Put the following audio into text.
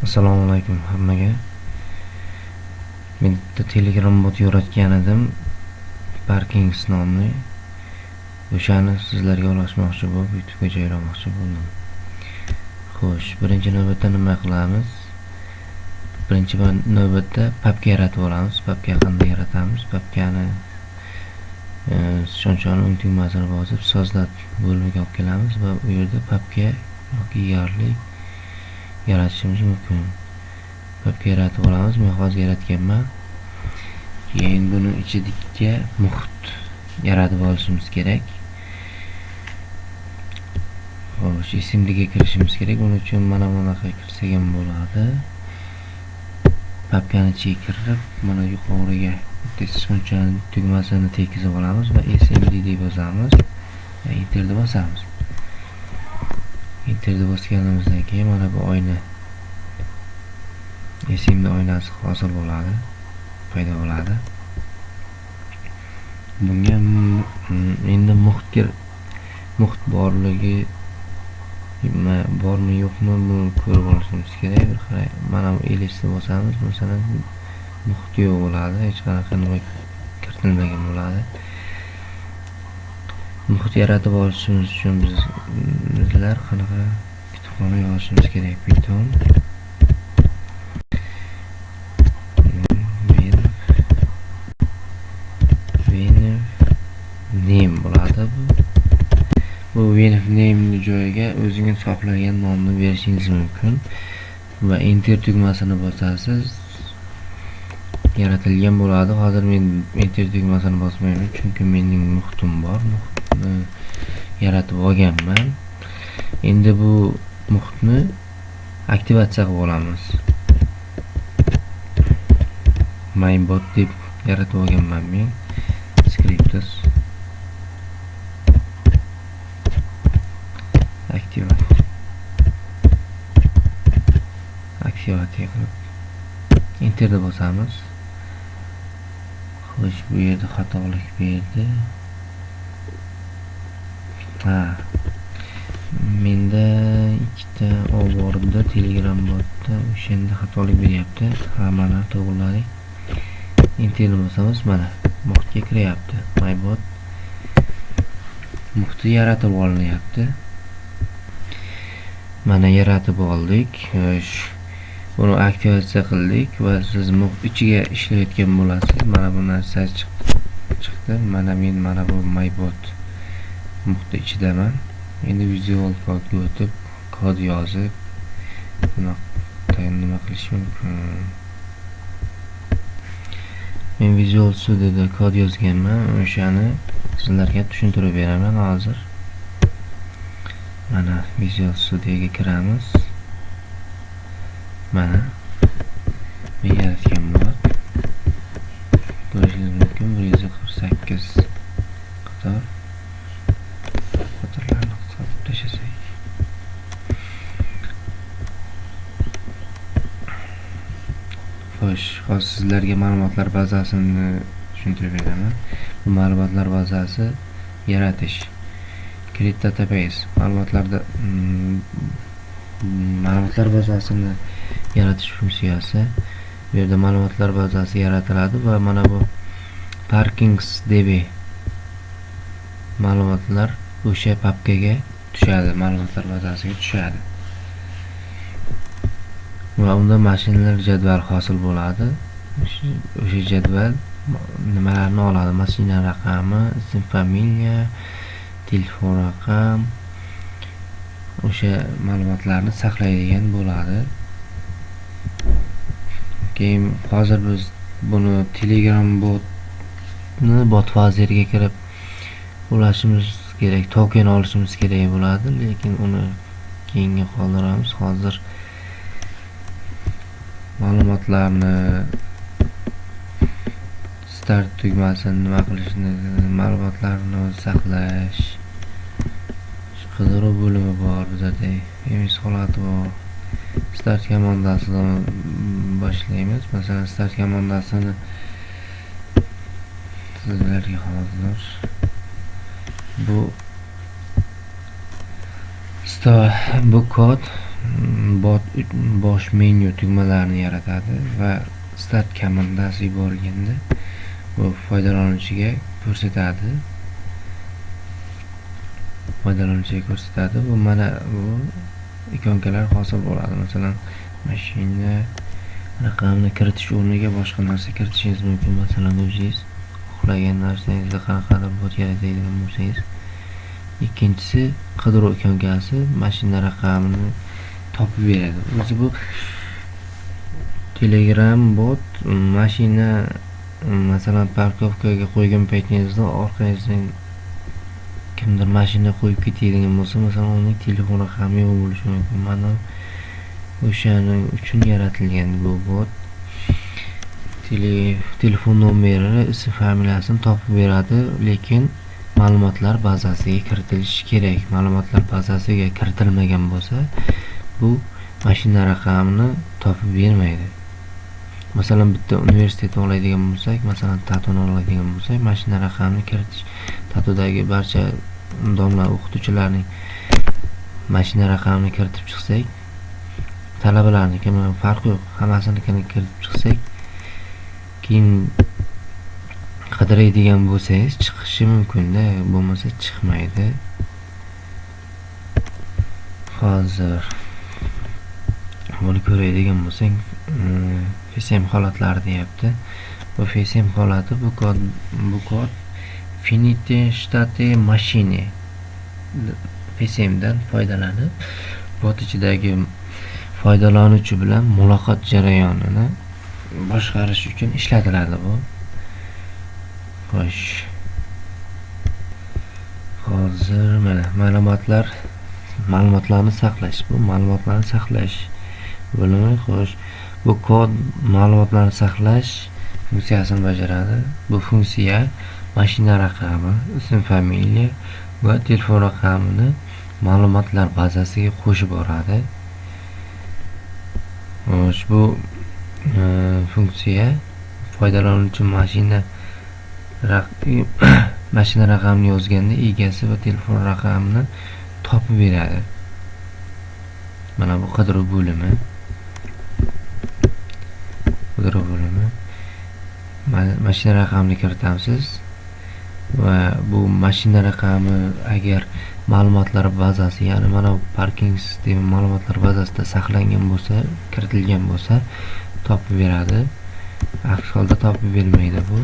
Assalomu alaykum hammaga. Men bitta Telegram bot yaratgan edim, Parkings nomli. O'shani sizlarga ulashmoqchi bo'lib, YouTube'ga joylamoqchi bo'ldim. Xo'sh, birinchi navbatda nima qilamiz? Birinchi navbatda papka yaratib olamiz. Papka qanday yaratamiz? Papkani shunchani tugmasini bosib, sozlat bo'limiga olib kelamiz va u yerda papka yoki yarlik yaratishimiz mumkin. Papka yaratib olamiz. Men hozir yaratganman. Keyin buni ichiga muhit yaratib olishimiz kerak. Xo'sh, ismliga kirishimiz kerak. Buning uchun mana bunaqa kirsak ham bo'ladi. Papkani ichiga kirib, mana yuqoriga shunchani tugmasini tekizib olamiz va smd deb yozamiz. Enter deb bosamiz. Enter deb bosganimizdan keyin mana bu oyna smd oynasi hosil bo'ladi, paydo bo'ladi. Bunga endi muhit borligi bormi yo'qmi buni ko'rib olishimiz kerak. Bir qarang, mana bu elishni bosamiz, masalan muhit yo'q bo'ladi, hech qanaqa nima kiritilmagan bo'ladi. Muhit yaratib olishimiz uchun bizlar qanaqa kutubxona yozishimiz kerak? Python name bo'ladi. Bu venif name joyiga o'zingiz xohlagan nomni berishingiz mumkin va enter tugmasini bosasiz, yaratilgan bo'ladi. Hozir men enter tugmasini bosmayman, chunki mening muhitim bor. Muhitni yaratib olganman. Endi bu muhitni aktivatsiya qilib olamiz. Mainbot deb yaratib olganman men. Scripts aktivatsiya qilib enterda bosamiz. Xo'sh, bu yerda xatolik berdi. Menda ikkita bor edi Telegram botda, o'shanda xatolik beryapti. Mana to'g'riladik. Enterda bosamiz, mana muhitga kiryapti. Mainbot muhiti yaratib olinyapti. Mana yaratib oldik. Buni aktivatsiya qildik va siz muhit ichiga ishlayotgan bo'lasiz. Mana bu narsa chiqdi. Mana men bu Mainbot muhit ichidaman. Endi Visual Code'ga o'tib, kod yozib, nima qilish mumkin? Men Visual Studio'da kod yozganman. O'shani sizlarga tushuntirib beraman hozir. Mana Visual Studio'ga kiramiz. Mana men yaratgan bot. Ko'rishingiz mumkin 148 qatorlarni hisoblab tashlasak. Xo'sh, hozir sizlarga ma'lumotlar bazasini tushuntirib beraman. Bu ma'lumotlar bazasi yaratish. Create database ma'lumotlar bazasini yaratish funksiyasi. Bu yerda ma'lumotlar bazasi yaratiladi va mana bu Parkings db ma'lumotlar o'sha papkaga tushadi, ma'lumotlar bazasiga tushadi. Va unda mashinalar jadval hosil bo'ladi. O'sha jadval nimalarni oladi? Mashina raqami, ism, familiya, telefon raqam, o'sha ma'lumotlarni saqlaydigan bo'ladi. Keyin hozir biz buni Telegram bot vaziriga kirib ulashimiz kerak, token olishimiz kerak bo'ladi, lekin uni keyinga qoldiramiz. Hozir ma'lumotlarni start tugmasini nima qilishni, ma'lumotlarni saqlash, qidiruv bo'limi bor bizda, emish holati bor. Start komandasidan boshlaymiz. Masalan, start komandasini sizlarga hozir bu kod bot bosh menyu tugmalarini yaratadi va start komandasi yuborilganda bu foydalanuvchiga ko'rsatadi. Bu mana bu ikonkalar hosil bo'ladi. Masalan, mashina raqamini kiritish o'rniga boshqa narsa kiritishingiz mumkin. Masalan, o'zingiz xohlagan narsangizga qanaqadir bot yaratadigan bo'lsangiz. Ikkinchisi, qidiruv ikonkasi mashina raqamini topib beradi. O'zi bu Telegram bot mashina masalan parkovkaga qo'ygan paytingizda orqangizdan kimdir mashina qo'yib ketadigan bo'lsa, masalan, uning telefon raqami yo'q bo'lishi mumkin. Mana o'shaning uchun yaratilgan bu bot. Telefon nomerini, ism familiyasini topib beradi, lekin ma'lumotlar bazasiga kiritilishi kerak. Ma'lumotlar bazasiga kiritilmagan bo'lsa, bu mashina raqamini topib bermaydi. Masalan, bitta universitet oladigan bo'lsak, masalan, Tatuni oladigan bo'lsak, mashina raqamini kiritish, Tatudagi barcha domla o'qituvchilarning mashina raqamini kiritib chiqsak, talabalarniki farqi yo'q, hammasini kiritib chiqsak, keyin qidiradigan bo'lsangiz chiqishi mumkin-da, bo'lmasa chiqmaydi. Hozir buni ko'radigan bo'lsang, FSM holatlari deyapti. Bu FSM holati, bu kod Finite State Machine FSM dan foydalanib, bot ichidagi foydalanuvchi bilan muloqot jarayonini boshqarish uchun ishlatiladi bu. Xo'sh. Hozir mana ma'lumotlarni saqlash. Bu ma'lumotlarni saqlash bo'limi. Xo'sh. Bu kod ma'lumotlarni saqlash funksiyasini bajaradi. Bu funksiya mashina raqami, ism familiya va telefon raqamini ma'lumotlar bazasiga qo'shib boradi. Xo'sh, bu funksiya foydalanuvchi mashina raqamini yozganda egasi va telefon raqamini topib beradi. Mana bu qidiruv bo'limi. Mashina raqamini kiritamiz va bu mashina raqami agar ma'lumotlar bazasi, ya'ni mana bu parking sistemi ma'lumotlar bazasida saqlangan bo'lsa, kiritilgan bo'lsa, topib beradi. Aks holda topib bermaydi bu.